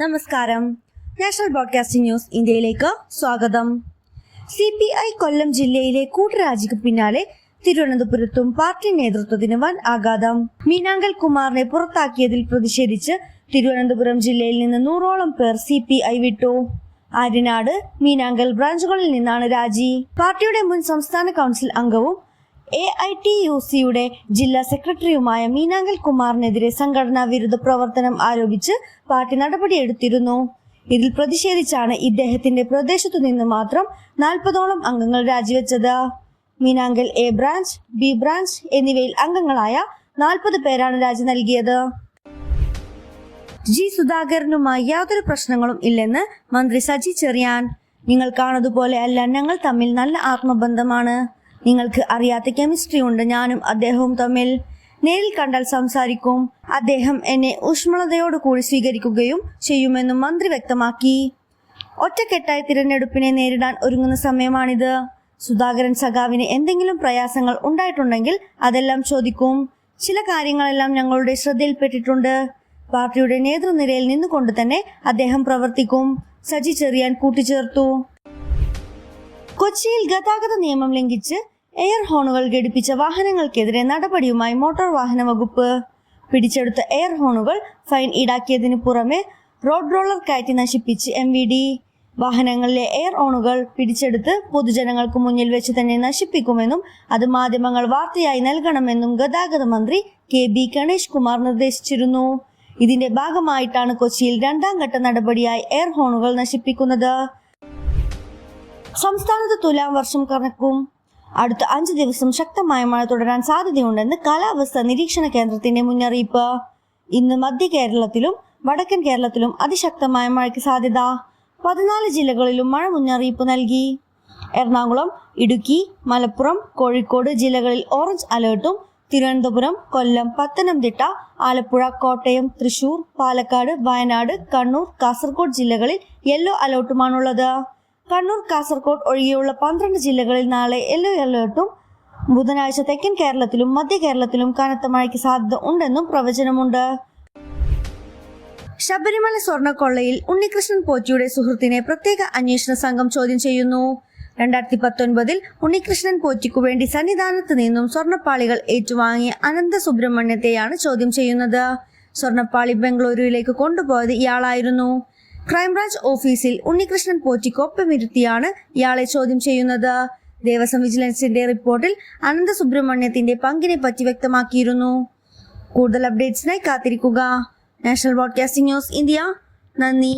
നമസ്കാരം. National broadcasting news ഇന്ത്യയിലേക്ക് സ്വാഗതം. CPI കൊല്ലം ജില്ലയിലെ കൂട്ടരാജിക്ക് പിന്നാലെ തിരുവനന്തപുരത്തും പാർട്ടി നേതൃത്വത്തിന് വൻ ആഘാതം. മീനാങ്കൽ കുമാറിനെ പുറത്താക്കിയതിൽ പ്രതിഷേധിച്ച് തിരുവനന്തപുരം ജില്ലയിൽ നിന്ന് 100ഓളം പേർ CPI വിട്ടു. ആര്യനാട്, മീനാങ്കൽ ബ്രാഞ്ചുകളിൽ നിന്നാണ് രാജി. പാർട്ടിയുടെ മുൻ സംസ്ഥാന കൗൺസിൽ അംഗവും AITUCയുടെ ജില്ലാ സെക്രട്ടറിയുമായ മീനാങ്കൽ കുമാറിനെതിരെ സംഘടനാ വിരുദ്ധ പ്രവർത്തനം ആരോപിച്ച് പാർട്ടി നടപടിയെടുത്തിരുന്നു. ഇതിൽ പ്രതിഷേധിച്ചാണ് ഇദ്ദേഹത്തിന്റെ പ്രദേശത്തു നിന്ന് മാത്രം 40ഓളം അംഗങ്ങൾ രാജിവെച്ചത്. Meenankal A branch, B branch എന്നിവയിൽ അംഗങ്ങളായ 40 പേരാണ് രാജി നൽകിയത്. G സുധാകരനുമായി യാതൊരു പ്രശ്നങ്ങളും ഇല്ലെന്ന് മന്ത്രി സജി ചെറിയാൻ. നിങ്ങൾ കാണുന്നതുപോലെ അല്ല, ഞങ്ങൾ തമ്മിൽ നല്ല ആത്മബന്ധമാണ്. നിങ്ങൾക്ക് അറിയാത്ത കെമിസ്ട്രി ഉണ്ട് ഞാനും അദ്ദേഹവും തമ്മിൽ. നേരിൽ കണ്ടാൽ സംസാരിക്കും. അദ്ദേഹം എന്നെ ഊഷ്മളതയോടുകൂടി സ്വീകരിക്കുകയും ചെയ്യുമെന്നും മന്ത്രി വ്യക്തമാക്കി. ഒറ്റക്കെട്ടായി തിരഞ്ഞെടുപ്പിനെ നേരിടാൻ ഒരുങ്ങുന്ന സമയമാണിത്. സുധാകരൻ സഖാവിന് എന്തെങ്കിലും പ്രയാസങ്ങൾ ഉണ്ടായിട്ടുണ്ടെങ്കിൽ അതെല്ലാം ചോദിക്കും. ചില കാര്യങ്ങളെല്ലാം ഞങ്ങളുടെ ശ്രദ്ധയിൽപ്പെട്ടിട്ടുണ്ട്. പാർട്ടിയുടെ നേതൃനിരയിൽ നിന്നുകൊണ്ട് തന്നെ അദ്ദേഹം പ്രവർത്തിക്കും, സജി ചെറിയാൻ കൂട്ടിച്ചേർത്തു. കൊച്ചിയിൽ ഗതാഗത നിയമം ലംഘിച്ച് എയർ ഹോണുകൾ ഘടിപ്പിച്ച വാഹനങ്ങൾക്കെതിരെ നടപടിയുമായി മോട്ടോർ വാഹന വകുപ്പ്. പിടിച്ചെടുത്ത എയർ ഹോണുകൾ ഫൈൻ ഈടാക്കിയതിനു പുറമെ റോഡ് റോളർ കയറ്റി നശിപ്പിച്ച് MVD. വാഹനങ്ങളിലെ എയർ ഹോണുകൾ പിടിച്ചെടുത്ത് പൊതുജനങ്ങൾക്ക് മുന്നിൽ വെച്ച് തന്നെ നശിപ്പിക്കുമെന്നും അത് മാധ്യമങ്ങൾ വാർത്തയായി നൽകണമെന്നും ഗതാഗത മന്ത്രി KB ഗണേഷ് കുമാർ നിർദ്ദേശിച്ചിരുന്നു. ഇതിന്റെ ഭാഗമായിട്ടാണ് കൊച്ചിയിൽ 2ാം ഘട്ട നടപടിയായി എയർ ഹോണുകൾ നശിപ്പിക്കുന്നത്. സംസ്ഥാനത്ത് തുലാം വർഷം കണക്കും. അടുത്ത 5 ദിവസം ശക്തമായ മഴ തുടരാൻ സാധ്യതയുണ്ടെന്ന് കാലാവസ്ഥാ നിരീക്ഷണ കേന്ദ്രത്തിന്റെ മുന്നറിയിപ്പ്. ഇന്ന് മധ്യ കേരളത്തിലും വടക്കൻ കേരളത്തിലും അതിശക്തമായ മഴയ്ക്ക് സാധ്യത. 14 ജില്ലകളിലും മഴ മുന്നറിയിപ്പ് നൽകി. എറണാകുളം, ഇടുക്കി, മലപ്പുറം, കോഴിക്കോട് ജില്ലകളിൽ ഓറഞ്ച് അലേർട്ടും തിരുവനന്തപുരം, കൊല്ലം, പത്തനംതിട്ട, ആലപ്പുഴ, കോട്ടയം, തൃശൂർ, പാലക്കാട്, വയനാട്, കണ്ണൂർ, കാസർഗോഡ് ജില്ലകളിൽ യെല്ലോ അലേർട്ടുമാണുള്ളത്. കണ്ണൂർ, കാസർഗോഡ് ഒഴികെയുള്ള 12 ജില്ലകളിൽ നാളെ യെല്ലോ അലേർട്ടും. ബുധനാഴ്ച തെക്കൻ കേരളത്തിലും മധ്യ കേരളത്തിലും കനത്ത മഴയ്ക്ക് സാധ്യത ഉണ്ടെന്നും പ്രവചനമുണ്ട്. ശബരിമല സ്വർണ്ണക്കൊള്ളയിൽ ഉണ്ണികൃഷ്ണൻ പോറ്റിയുടെ സുഹൃത്തിനെ പ്രത്യേക അന്വേഷണ സംഘം ചോദ്യം ചെയ്യുന്നു. 2019 ഉണ്ണികൃഷ്ണൻ പോറ്റിക്കു വേണ്ടി സന്നിധാനത്ത് നിന്നും സ്വർണ്ണപ്പാളികൾ ഏറ്റുവാങ്ങിയ അനന്ത സുബ്രഹ്മണ്യത്തെയാണ് ചോദ്യം ചെയ്യുന്നത്. സ്വർണ്ണപ്പാളി ബംഗളൂരുവിലേക്ക് കൊണ്ടുപോയത് ഇയാളായിരുന്നു. ക്രൈംബ്രാഞ്ച് ഓഫീസിൽ ഉണ്ണികൃഷ്ണൻ പോറ്റിക്കൊപ്പമിരുത്തിയാണ് ഇയാളെ ചോദ്യം ചെയ്യുന്നത്. ദേവസ്വം വിജിലൻസിന്റെ റിപ്പോർട്ടിൽ അനന്ത സുബ്രഹ്മണ്യത്തിന്റെ പങ്കിനെ പറ്റി വ്യക്തമാക്കിയിരുന്നു. കൂടുതൽ അപ്ഡേറ്റ്സിനായി കാത്തിരിക്കുക. National broadcasting news India. നന്ദി.